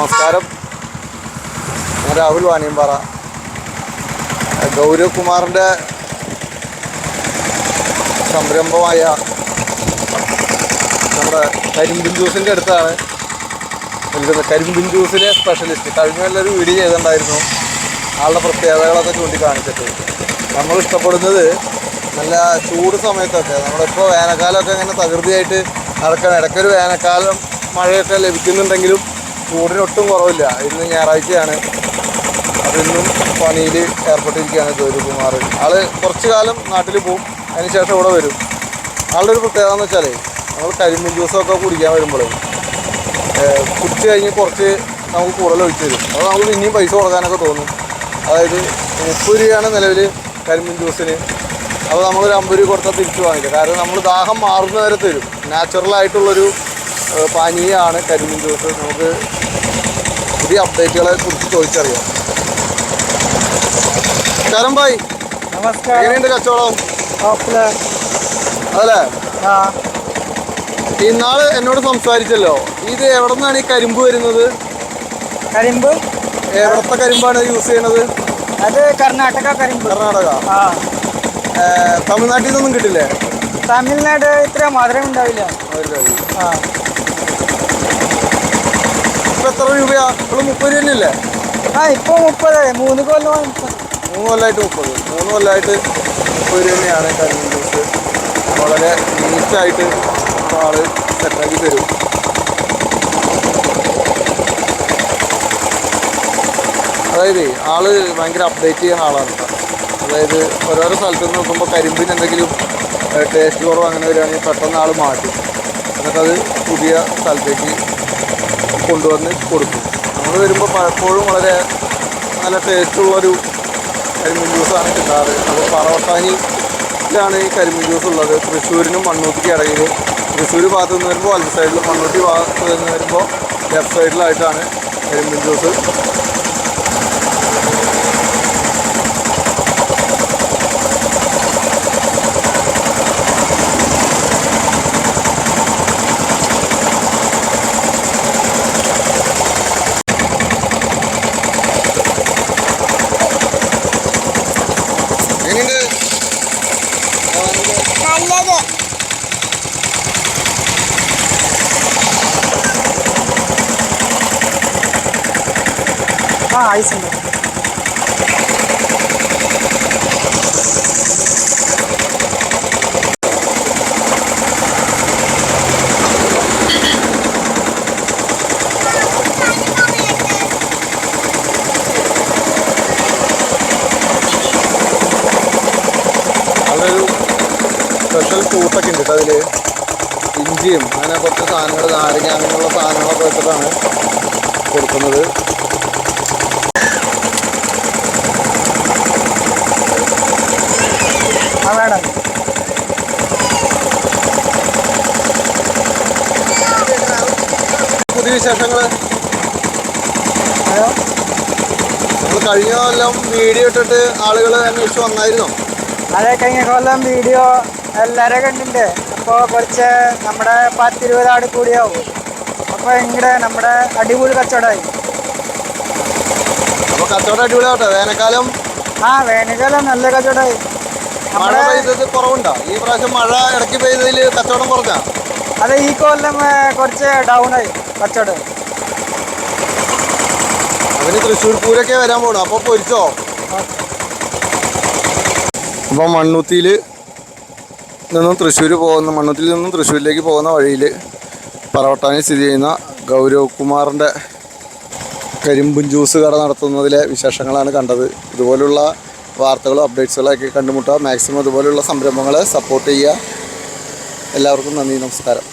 നമസ്കാരം. ഞാൻ രാഹുൽ വാണിയമ്പാറ. ഗൗരവ് കുമാറിൻ്റെ സംരംഭമായ നമ്മുടെ കരിമ്പിൻ ജ്യൂസിൻ്റെ അടുത്താണ് നിൽക്കുന്നത്. കരിമ്പിൻ ജ്യൂസിലെ സ്പെഷ്യലിസ്റ്റ് കഴിഞ്ഞ നല്ലൊരു വീഡിയോ ചെയ്തിട്ടുണ്ടായിരുന്നു. ആളുടെ പ്രത്യേകതകളൊക്കെ ചൂണ്ടിക്കാണിച്ചിട്ട് നമ്മൾ ഇഷ്ടപ്പെടുന്നത് നല്ല ചൂട് സമയത്തൊക്കെ നമ്മളിപ്പോൾ വേനൽക്കാലമൊക്കെ ഇങ്ങനെ തകൃതിയായിട്ട് നടക്കണം. ഇടയ്ക്കൊരു വേനൽക്കാലം മഴയൊക്കെ ലഭിക്കുന്നുണ്ടെങ്കിലും ചൂടിനൊട്ടും കുറവില്ല. ഇന്ന് ഞായറാഴ്ചയാണ്. അതിന്നും പണിയിൽ ഏർപ്പെട്ടിരിക്കുകയാണ് ഗൗരവ് കുമാർ. ആൾ കുറച്ച് കാലം നാട്ടിൽ പോവും, അതിനുശേഷം ഇവിടെ വരും. ആളുടെ ഒരു പ്രത്യേകത എന്ന് വെച്ചാൽ നമ്മൾ കരിമ്പിൻ ജ്യൂസൊക്കെ കുടിക്കാൻ വരുമ്പോൾ കുടിച്ച് കഴിഞ്ഞ് കുറച്ച് നമുക്ക് കൂടുതൽ ഒഴിച്ച് തരും. അപ്പോൾ നമുക്ക് ഇനിയും പൈസ കൊടുക്കാനൊക്കെ തോന്നും. അതായത് 30 രൂപയാണ് നിലവിൽ കരിമ്പിൻ ജ്യൂസിന്. അപ്പോൾ നമ്മളൊരു 50 രൂപ കൊടുത്താൽ തിരിച്ച് വാങ്ങിക്കുക. കാരണം നമ്മൾ ദാഹം മാറുന്ന വരെ തരും. നാച്ചുറലായിട്ടുള്ളൊരു പാനീയമാണ് കരിമ്പിൻ ജ്യൂസ്. നമുക്ക് പുതിയ അപ്ഡേറ്റുകളെ കുറിച്ച് ചോദിച്ചറിയാം. നമസ്കാരം ഭായ്. നമസ്കാരം. എങ്ങനെയുണ്ട് കച്ചവടം? അതല്ലേ, ഇന്നാള് എന്നോട് സംസാരിച്ചല്ലോ. ഇത് എവിടെ നിന്നാണ് ഈ കരിമ്പ് വരുന്നത്? കരിമ്പ് എവിടത്തെ കരിമ്പാണ് യൂസ് ചെയ്യണത്? അത് കർണാടക കരിമ്പ്. കർണാടക. തമിഴ്നാട്ടിൽ നിന്നൊന്നും കിട്ടില്ലേ? തമിഴ്നാട് ഇത്ര മധുരം ഉണ്ടാവില്ല. ഇപ്പൊ എത്ര രൂപയാ? ഇപ്പോൾ 30 രൂപ തന്നെയല്ലേ? ഇപ്പൊ 30. 3 കൊല്ലം 3 കൊല്ലമായിട്ട് 30. 3 കൊല്ലമായിട്ട് 30 രൂപ തന്നെയാണ് കരിമ്പിൻ ജ്യൂസ്. വളരെ നീറ്റായിട്ട് ആള് സെറ്റാക്കി തരും. അതായത് ആള് ഭയങ്കര അപ്ഡേറ്റ് ചെയ്യുന്ന ആളാണ്. അതായത് ഓരോരോ സ്ഥലത്ത് നിന്ന് നോക്കുമ്പോൾ കരിമ്പിന് എന്തെങ്കിലും ടേസ്റ്റ് കുറവ് അങ്ങനെ വരികയാണെങ്കിൽ പെട്ടെന്ന് ആൾ മാറ്റും. എന്നിട്ടത് പുതിയ സ്ഥലത്തേക്ക് കൊണ്ടുവന്ന് കൊടുക്കും. നമ്മൾ വരുമ്പോൾ പലപ്പോഴും വളരെ നല്ല ടേസ്റ്റുള്ളൊരു കരിമ്പിൻ ജ്യൂസാണ് കിട്ടാറ്. അപ്പോൾ പറവട്ടാനിയിലാണ് ഈ കരിമ്പിൻ ജ്യൂസ് ഉള്ളത്. തൃശ്ശൂരിനും മണ്ണൂത്തിക്ക് ഇടയിൽ. തൃശ്ശൂർ ഭാഗത്ത് നിന്ന് വരുമ്പോൾ വലത് സൈഡിലും മണ്ണൂത്തി ഭാഗത്ത് നിന്ന് വരുമ്പോൾ ലെഫ്റ്റ് സൈഡിലായിട്ടാണ് കരിമ്പിൻ ജ്യൂസ്. ഐസുണ്ട്. അതൊരു സ്പെഷ്യൽ കൂട്ടൊക്കെ ഉണ്ട് അതിൽ. ഇഞ്ചിയും അങ്ങനെ കുറച്ച് സാധനങ്ങൾ, നാരങ്ങ അങ്ങനെയുള്ള സാധനങ്ങളൊക്കെ വെച്ചിട്ടാണ് കൊടുക്കുന്നത്. വേണം. പുതിയ വിശേഷങ്ങൾ നമ്മൾ കഴിഞ്ഞ കൊല്ലം വീഡിയോ ഇട്ടിട്ട് ആളുകൾ അന്വേഷിച്ച് വന്നായിരുന്നോ? അതെ, കഴിഞ്ഞ കൊല്ലം വീഡിയോ എല്ലാവരും കണ്ടിട്ടുണ്ട്. അപ്പോൾ കുറച്ച് നമ്മുടെ 10-20 ആട് കൂടിയാവും. അപ്പോൾ ഇങ്ങനെ നമ്മുടെ അടിപൊളി കച്ചവടമായി. അപ്പോൾ കച്ചവടം അടിപൊളിയാവട്ടെ. വേനൽക്കാലം വേനൽക്കാലം നല്ല കച്ചവടമായി. മഴ പെയ്തത് കുറവുണ്ടോ? ഈ പ്രാവശ്യം മഴ ഇടയ്ക്ക് പെയ്തതിൽ കച്ചവടം കുറഞ്ഞാ? അതെ, ഈ കൊല്ലം കുറച്ച് ഡൗൺ ആയി കച്ചവടം. അതിന് തൃശ്ശൂർ പൂരൊക്കെ വരാൻ പോകണം. അപ്പോൾ പൊരിച്ചോ? അപ്പോൾ മണ്ണൂത്തിയിൽ നിന്നും തൃശ്ശൂരിലേക്ക് പോകുന്ന വഴിയിൽ പറവട്ടാനി സ്ഥിതി ചെയ്യുന്ന ഗൗരവ് കുമാറിൻ്റെ കരിമ്പിൻ ജ്യൂസ് കട നടത്തുന്നതിലെ വിശേഷങ്ങളാണ് കണ്ടത്. ഇതുപോലുള്ള വാർത്തകളും അപ്ഡേറ്റ്സുകളൊക്കെ കണ്ടുമുട്ടുക. മാക്സിമം ഇതുപോലുള്ള സംരംഭങ്ങളെ സപ്പോർട്ട് ചെയ്യുക. എല്ലാവർക്കും നന്ദി, നമസ്കാരം.